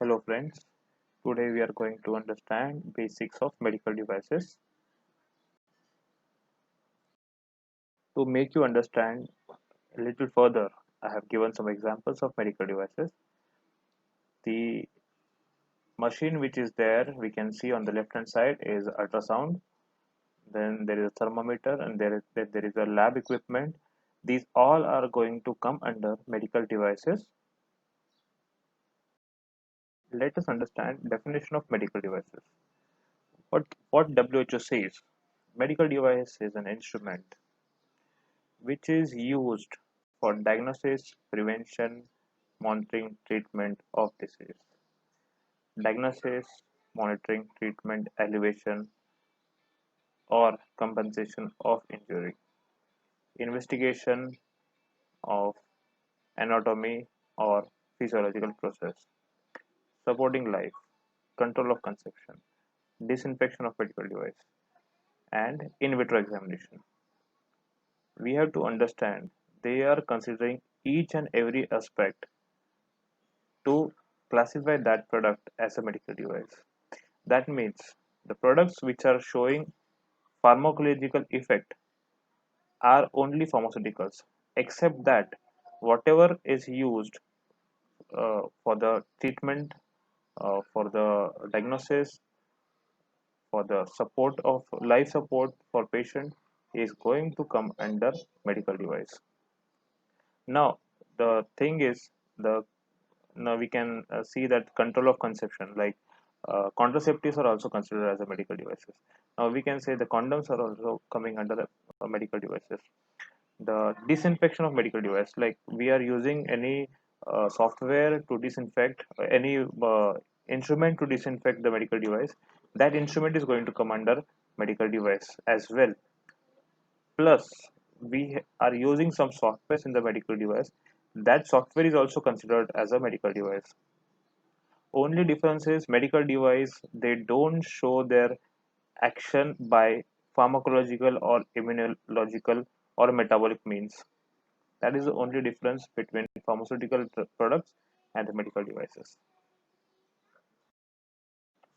Hello friends, today we are going to understand basics of medical devices. To make you understand a little further, I have given some examples of medical devices. The machine which is there, we can see on the left hand side is ultrasound, then there is a thermometer and there is a lab equipment. These all are going to come under medical devices. Let us understand definition of medical devices. What WHO says, medical device is an instrument which is used for diagnosis, prevention, monitoring, treatment of disease. Diagnosis, monitoring, treatment, elevation, or compensation of injury. Investigation of anatomy or physiological process. Supporting life, control of conception, disinfection of medical device, and in vitro examination. We have to understand they are considering each and every aspect to classify that product as a medical device. That means the products which are showing pharmacological effect are only pharmaceuticals, except that whatever is used for the treatment, for the diagnosis, for the support of life support for patient is going to come under medical device. Now, the thing is, the now we can see that control of conception, like contraceptives are also considered as a medical devices. Now we can say the condoms are also coming under the medical devices. The disinfection of medical device, like we are using any software to disinfect any instrument to disinfect the medical device, that instrument is going to come under medical device as well. Plus, we are using some software in the medical device. That software is also considered as a medical device. Only difference is medical device, they don't show their action by pharmacological or immunological or metabolic means. That is the only difference between pharmaceutical products and the medical devices.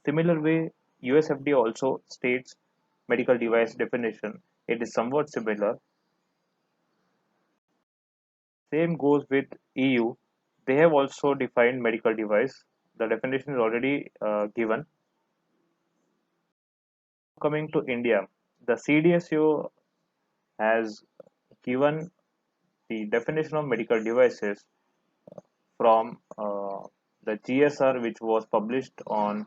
Similar way, US FDA also states medical device definition. It is somewhat similar. Same goes with EU. They have also defined medical device. The definition is already given. Coming to India, the CDSO has given the definition of medical devices from the GSR, which was published on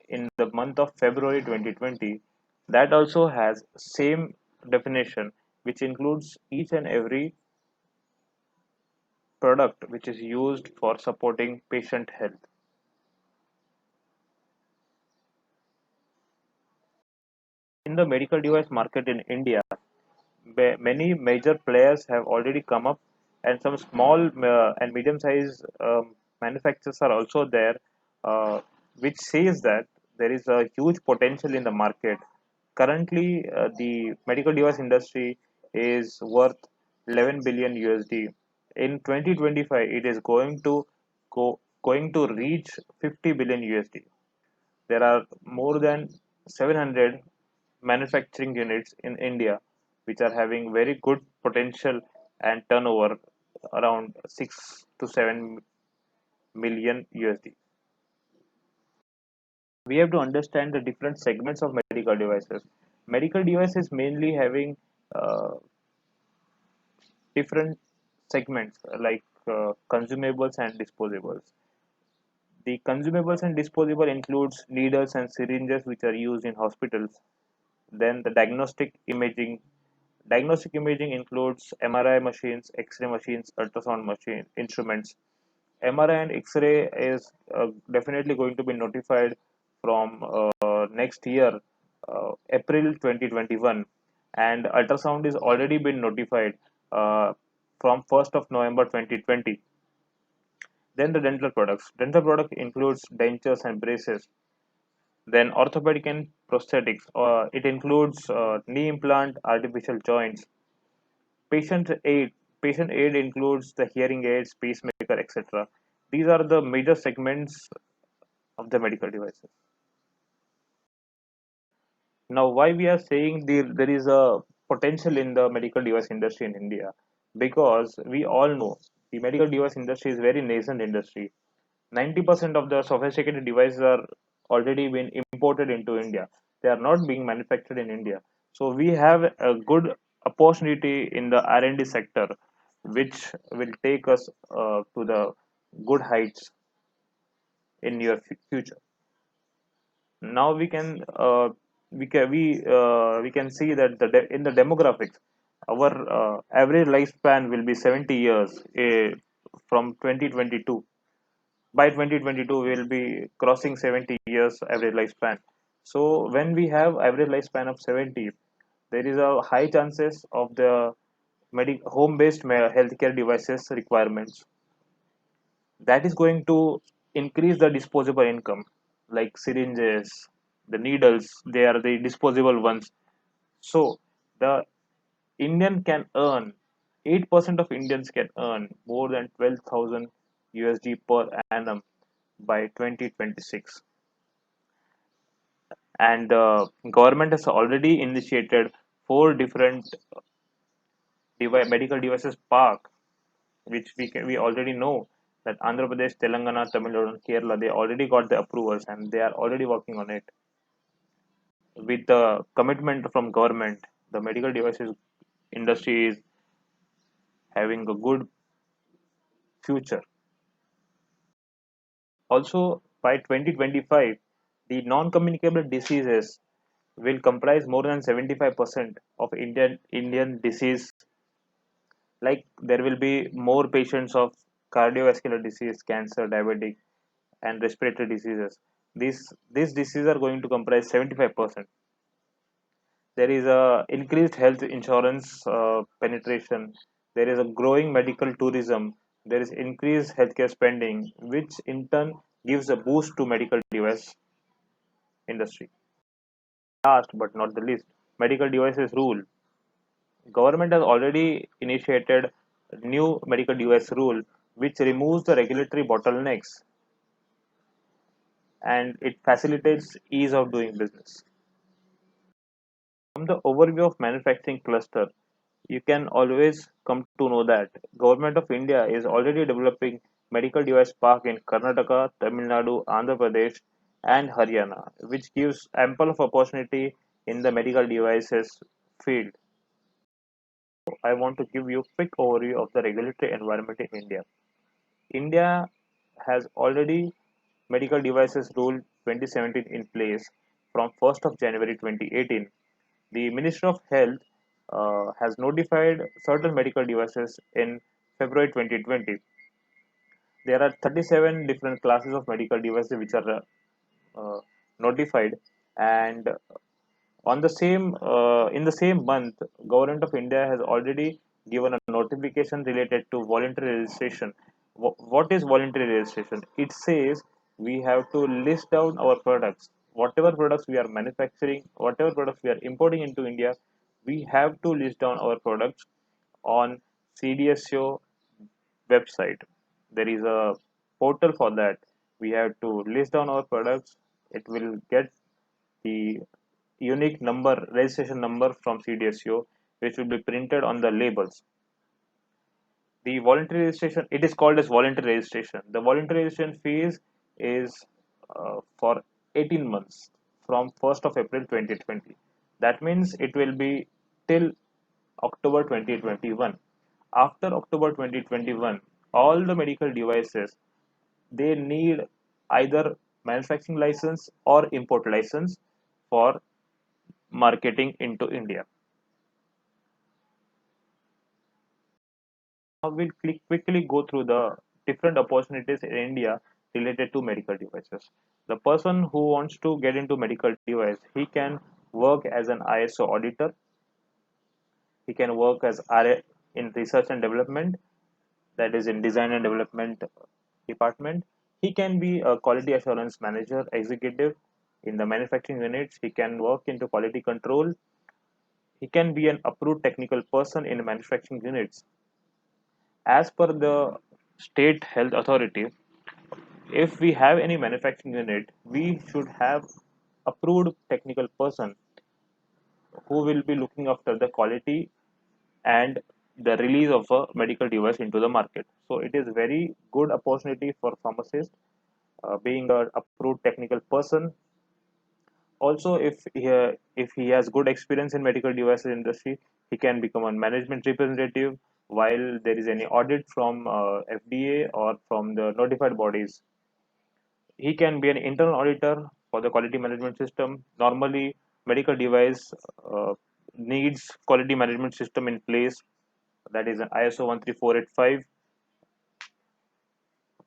in the month of February 2020. That also has same definition, which includes each and every product which is used for supporting patient health. In the medical device market in India, many major players have already come up, and some small and medium-sized manufacturers are also there, uh, which says that there is a huge potential in the market. Currently, the medical device industry is worth 11 billion USD. In 2025, it is going to reach 50 billion USD. There are more than 700 manufacturing units in India which are having very good potential and turnover around 6 to 7 million USD. We have to understand the different segments of medical devices. Medical devices mainly having uh, different segments like consumables and disposables. The consumables and disposable includes needles and syringes which are used in hospitals. Then the diagnostic imaging. Diagnostic imaging includes MRI machines, X-ray machines, ultrasound machine instruments. MRI and X-ray is definitely going to be notified from next year, April 2021, and ultrasound is already been notified uh, from 1st of November 2020. Then the dental products. Dental product includes dentures and braces. Then orthopedic and prosthetics. It includes knee implant, artificial joints. Patient aid. Patient aid includes the hearing aids, pacemaker, etc. These are the major segments of the medical devices. Now, why we are saying there is a potential in the medical device industry in India? Because we all know the medical device industry is very nascent industry. 90% of the sophisticated devices are already been imported into India. They are not being manufactured in India. So we have a good opportunity in the R&D sector, which will take us to the good heights in near future. Now we can see that in the demographics, our average lifespan will be 70 years from 2022. By 2022 we will be crossing 70 years average lifespan. So when we have average lifespan of 70, there is a high chances of the home based healthcare devices requirements that is going to increase the disposable income, like syringes, the needles, they are the disposable ones. So the Indian can earn 8% of Indians can earn more than 12,000 USD per annum by 2026. And the government has already initiated four different medical devices park, which we already know that Andhra Pradesh, Telangana, Tamil Nadu, and Kerala, they already got the approvals and they are already working on it. With the commitment from government, the medical devices industry is having a good future. Also, by 2025, the non-communicable diseases will comprise more than 75% of Indian disease. Like there will be more patients of cardiovascular disease, cancer, diabetic, and respiratory diseases. These diseases are going to comprise 75%. There is a increased health insurance penetration. There is a growing medical tourism. There is increased healthcare spending, which in turn gives a boost to medical device industry. Last but not the least, medical devices rule. Government has already initiated a new medical device rule which removes the regulatory bottlenecks and it facilitates ease of doing business. From the overview of manufacturing cluster, you can always come to know that Government of India is already developing medical device park in Karnataka, Tamil Nadu, Andhra Pradesh, and Haryana, which gives ample of opportunity in the medical devices field. I want to give you a quick overview of the regulatory environment in India. India has already medical devices rule 2017 in place from 1st of January 2018. The Ministry of Health has notified certain medical devices in February 2020. There are 37 different classes of medical devices which are notified, and on the same in the same month, Government of India has already given a notification related to voluntary registration. What is voluntary registration? It says we have to list down our products. Whatever products we are manufacturing, whatever products we are importing into India, we have to list down our products on CDSO website. There is a portal for that. We have to list down our products. It will get the unique number, registration number from CDSO, which will be printed on the labels. The voluntary registration, it is called as voluntary registration. The voluntary registration phase is for 18 months from 1st of April 2020. That means it will be till October 2021. After October 2021, all the medical devices, they need either manufacturing license or import license for marketing into India. Now we'll quickly go through the different opportunities in India related to medical devices. The person who wants to get into medical device, he can work as an ISO auditor. He can work as RA in research and development, that is in design and development department. He can be a quality assurance manager, executive in the manufacturing units. He can work into quality control. He can be an approved technical person in manufacturing units. As per the state health authority, If we have any manufacturing unit, we should have approved technical person who will be looking after the quality and the release of a medical device into the market. So it is very good opportunity for pharmacist being a approved technical person. Also, if he has good experience in medical devices industry, he can become a management representative while there is any audit from FDA or from the notified bodies. He can be an internal auditor for the quality management system. Normally, medical device needs quality management system in place, that is an ISO 13485.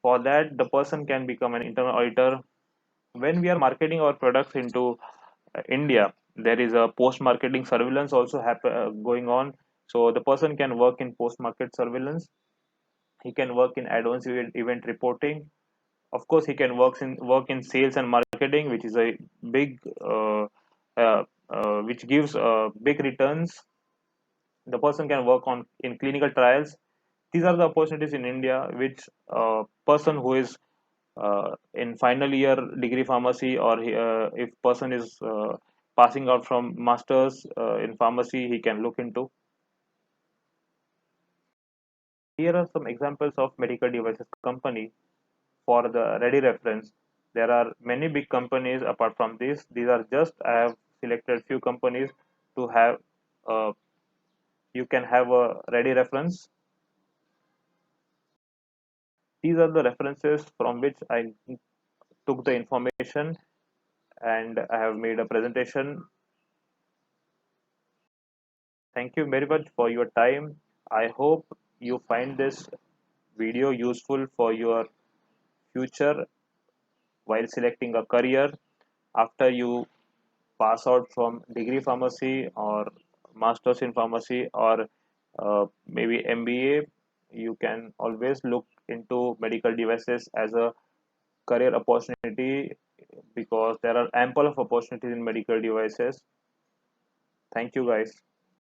For that, the person can become an internal auditor. When we are marketing our products into India, there is a post-marketing surveillance also going on. So the person can work in post-market surveillance. He can work in advanced event reporting. Of course, he can work in sales and marketing, which is a big, which gives big returns. The person can work on in clinical trials. These are the opportunities in India, which person who is in final year degree pharmacy, or if person is passing out from masters in pharmacy, he can look into. Here are some examples of medical devices company for the ready reference. There are many big companies apart from this. These are just, I have selected few companies to have, uh, you can have a ready reference. These are the references from which I took the information and I have made a presentation. Thank you very much for your time. I hope you find this video useful for your future while selecting a career after you pass out from degree pharmacy or masters in pharmacy, or maybe MBA. You can always look into medical devices as a career opportunity because there are ample of opportunities in medical devices. Thank you guys.